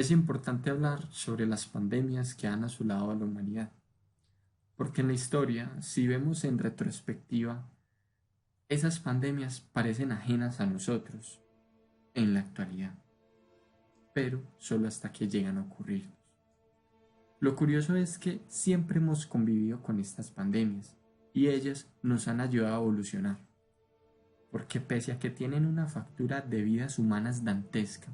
Es importante hablar sobre las pandemias que han asolado a la humanidad, porque en la historia, si vemos en retrospectiva, esas pandemias parecen ajenas a nosotros en la actualidad, pero solo hasta que llegan a ocurrirnos. Lo curioso es que siempre hemos convivido con estas pandemias y ellas nos han ayudado a evolucionar, porque pese a que tienen una factura de vidas humanas dantesca,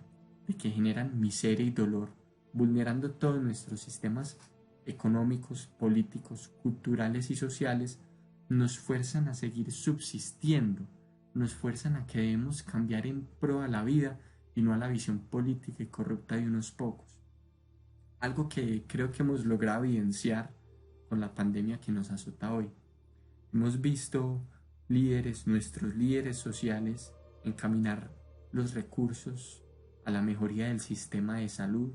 de que generan miseria y dolor, vulnerando todos nuestros sistemas económicos, políticos, culturales y sociales, nos fuerzan a seguir subsistiendo, nos fuerzan a que debemos cambiar en pro a la vida y no a la visión política y corrupta de unos pocos. Algo que creo que hemos logrado evidenciar con la pandemia que nos azota hoy. Hemos visto nuestros líderes sociales, encaminar los recursos a la mejoría del sistema de salud,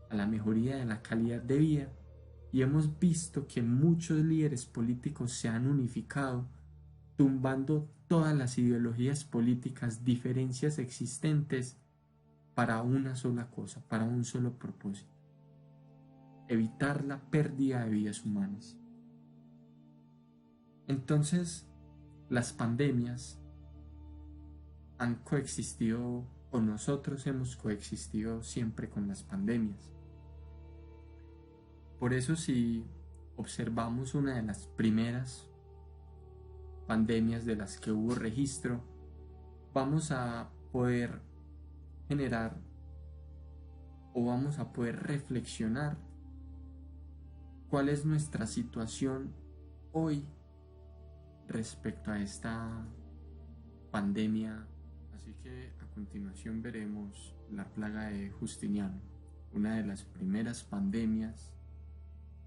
a la mejoría de la calidad de vida, y hemos visto que muchos líderes políticos se han unificado, tumbando todas las ideologías políticas, diferencias existentes para una sola cosa, para un solo propósito: evitar la pérdida de vidas humanas. Entonces, las pandemias han coexistido, o nosotros hemos coexistido siempre con las pandemias. Por eso, si observamos una de las primeras pandemias de las que hubo registro, vamos a poder generar o vamos a poder reflexionar cuál es nuestra situación hoy respecto a esta pandemia. Así que a continuación veremos la plaga de Justiniano, una de las primeras pandemias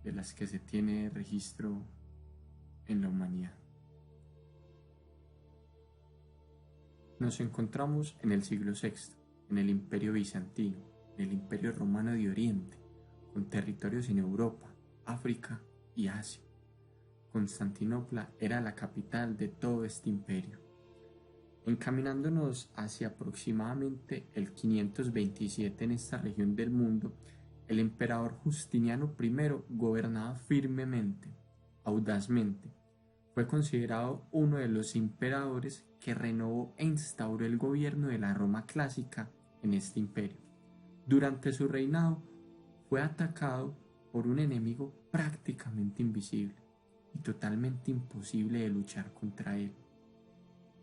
de las que se tiene registro en la humanidad. Nos encontramos en el siglo VI, en el Imperio Bizantino, en el Imperio Romano de Oriente, con territorios en Europa, África y Asia. Constantinopla era la capital de todo este imperio. Encaminándonos hacia aproximadamente el 527 en esta región del mundo, el emperador Justiniano I gobernaba firmemente, audazmente. Fue considerado uno de los emperadores que renovó e instauró el gobierno de la Roma clásica en este imperio. Durante su reinado fue atacado por un enemigo prácticamente invisible y totalmente imposible de luchar contra él,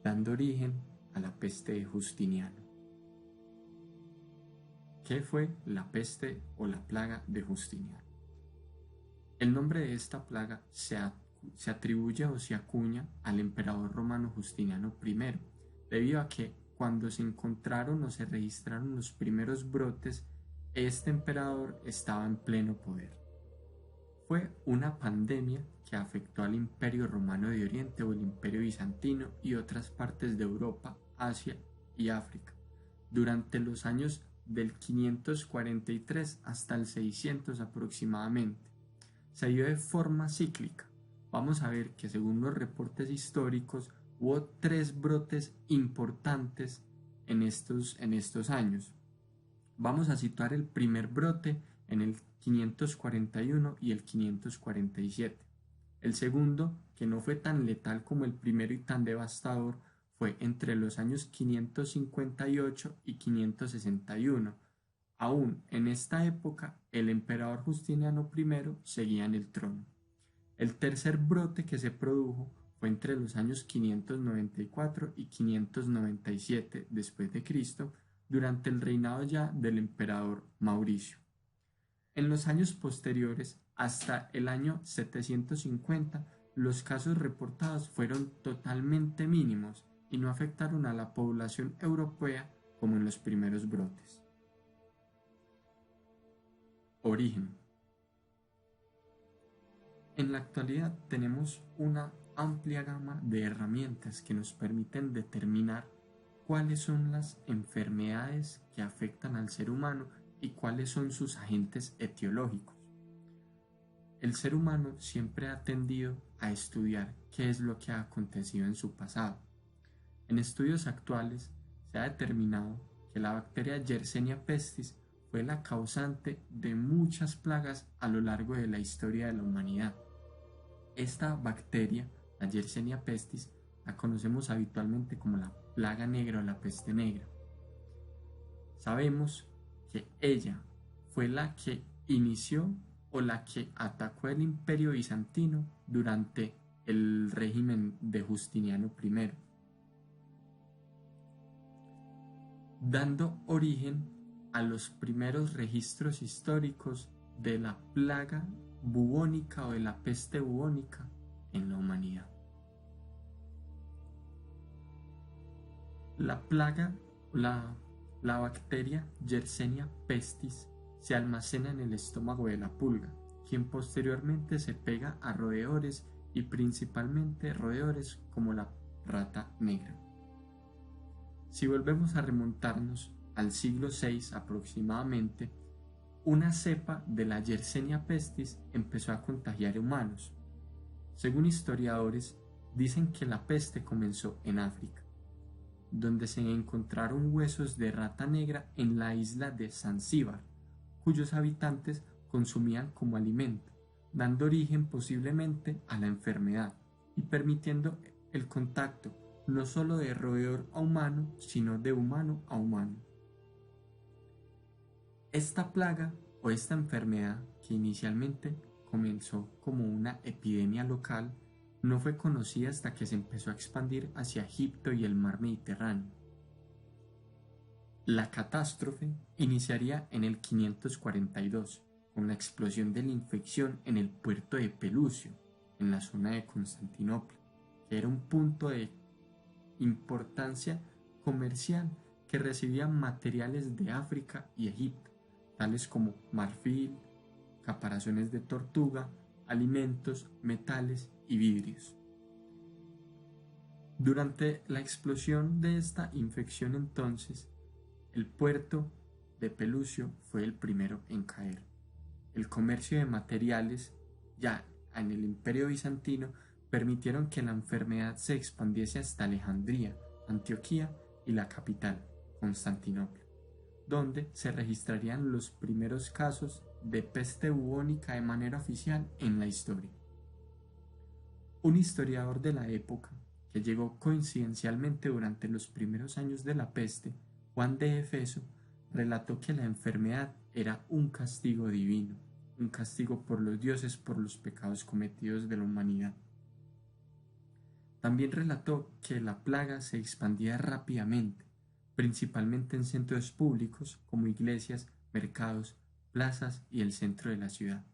dando origen a la peste de Justiniano. ¿Qué fue la peste o la plaga de Justiniano? El nombre de esta plaga se atribuye o se acuña al emperador romano Justiniano I, debido a que cuando se encontraron o se registraron los primeros brotes, este emperador estaba en pleno poder. Fue una pandemia que afectó al Imperio Romano de Oriente o el Imperio Bizantino y otras partes de Europa, Asia y África, durante los años del 543 hasta el 600 aproximadamente. Se dio de forma cíclica. Vamos a ver que según los reportes históricos hubo 3 brotes importantes en estos años. Vamos a situar el primer brote en el 541 y el 547. El segundo, que no fue tan letal como el primero y tan devastador, fue entre los años 558 y 561. Aún en esta época, el emperador Justiniano I seguía en el trono. El tercer brote que se produjo fue entre los años 594 y 597 después de Cristo, durante el reinado ya del emperador Mauricio. En los años posteriores, hasta el año 750, los casos reportados fueron totalmente mínimos y no afectaron a la población europea como en los primeros brotes. Origen. En la actualidad tenemos una amplia gama de herramientas que nos permiten determinar cuáles son las enfermedades que afectan al ser humano y cuáles son sus agentes etiológicos. El ser humano siempre ha tendido a estudiar qué es lo que ha acontecido en su pasado. En estudios actuales se ha determinado que la bacteria Yersinia pestis fue la causante de muchas plagas a lo largo de la historia de la humanidad. Esta bacteria, la Yersinia pestis, la conocemos habitualmente como la plaga negra o la peste negra. Sabemos que ella fue la que inició o la que atacó el Imperio Bizantino durante el régimen de Justiniano I, dando origen a los primeros registros históricos de la plaga bubónica o de la peste bubónica en la humanidad. La plaga, la bacteria Yersinia pestis se almacena en el estómago de la pulga, quien posteriormente se pega a roedores y principalmente roedores como la rata negra. Si volvemos a remontarnos al siglo VI aproximadamente, una cepa de la Yersinia pestis empezó a contagiar humanos. Según historiadores, dicen que la peste comenzó en África, donde se encontraron huesos de rata negra en la isla de Zanzíbar, cuyos habitantes consumían como alimento, dando origen posiblemente a la enfermedad y permitiendo el contacto no solo de roedor a humano, sino de humano a humano. Esta plaga o esta enfermedad, que inicialmente comenzó como una epidemia local, no fue conocida hasta que se empezó a expandir hacia Egipto y el mar Mediterráneo. La catástrofe iniciaría en el 542, con la explosión de la infección en el puerto de Pelucio, en la zona de Constantinopla, que era un punto de importancia comercial que recibía materiales de África y Egipto, tales como marfil, caparazones de tortuga, alimentos, metales y vidrios. Durante la explosión de esta infección entonces, el puerto de Pelucio fue el primero en caer. El comercio de materiales, ya en el Imperio Bizantino, permitieron que la enfermedad se expandiese hasta Alejandría, Antioquía y la capital, Constantinopla, donde se registrarían los primeros casos de peste bubónica de manera oficial en la historia. Un historiador de la época, que llegó coincidencialmente durante los primeros años de la peste, Juan de Efeso, relató que la enfermedad era un castigo divino, un castigo por los dioses por los pecados cometidos de la humanidad. También relató que la plaga se expandía rápidamente, principalmente en centros públicos como iglesias, mercados, plazas y el centro de la ciudad.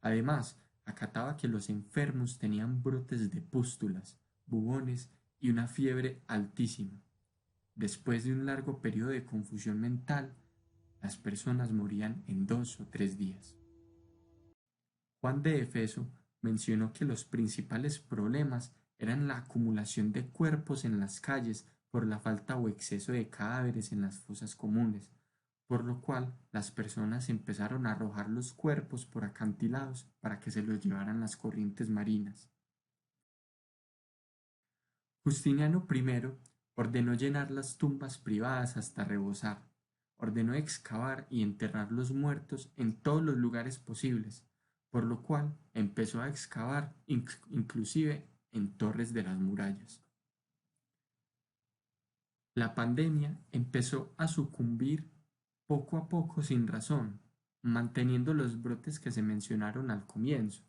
Además, acataba que los enfermos tenían brotes de pústulas, bubones y una fiebre altísima. Después de un largo periodo de confusión mental, las personas morían en 2 o 3 días. Juan de Efeso mencionó que los principales problemas eran la acumulación de cuerpos en las calles por la falta o exceso de cadáveres en las fosas comunes, por lo cual las personas empezaron a arrojar los cuerpos por acantilados para que se los llevaran las corrientes marinas. Justiniano I ordenó llenar las tumbas privadas hasta rebosar, ordenó excavar y enterrar los muertos en todos los lugares posibles, por lo cual empezó a excavar inclusive en torres de las murallas. La pandemia empezó a sucumbir poco a poco sin razón, manteniendo los brotes que se mencionaron al comienzo,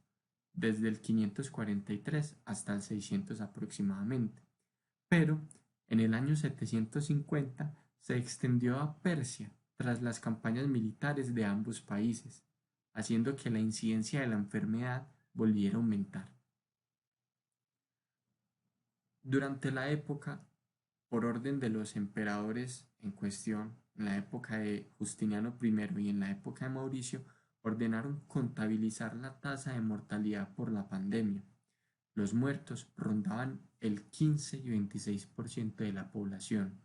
desde el 543 hasta el 600 aproximadamente. Pero en el año 750 se extendió a Persia tras las campañas militares de ambos países, haciendo que la incidencia de la enfermedad volviera a aumentar. Durante la época, por orden de los emperadores en cuestión, en la época de Justiniano I y en la época de Mauricio, ordenaron contabilizar la tasa de mortalidad por la pandemia. Los muertos rondaban el 15 y 26% de la población.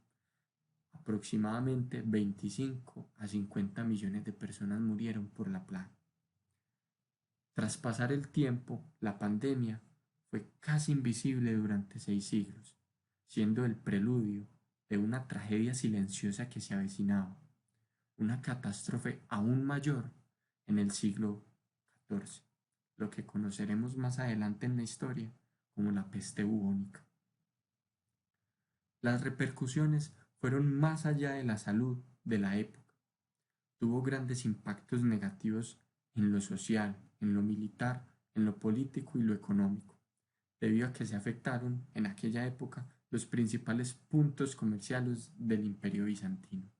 Aproximadamente 25 a 50 millones de personas murieron por la plaga. Tras pasar el tiempo, la pandemia fue casi invisible durante 6 siglos, siendo el preludio de una tragedia silenciosa que se avecinaba, una catástrofe aún mayor en el siglo XIV, lo que conoceremos más adelante en la historia como la peste bubónica. Las repercusiones fueron más allá de la salud de la época. Tuvo grandes impactos negativos en lo social, en lo militar, en lo político y lo económico, debido a que se afectaron en aquella época los principales puntos comerciales del Imperio bizantino.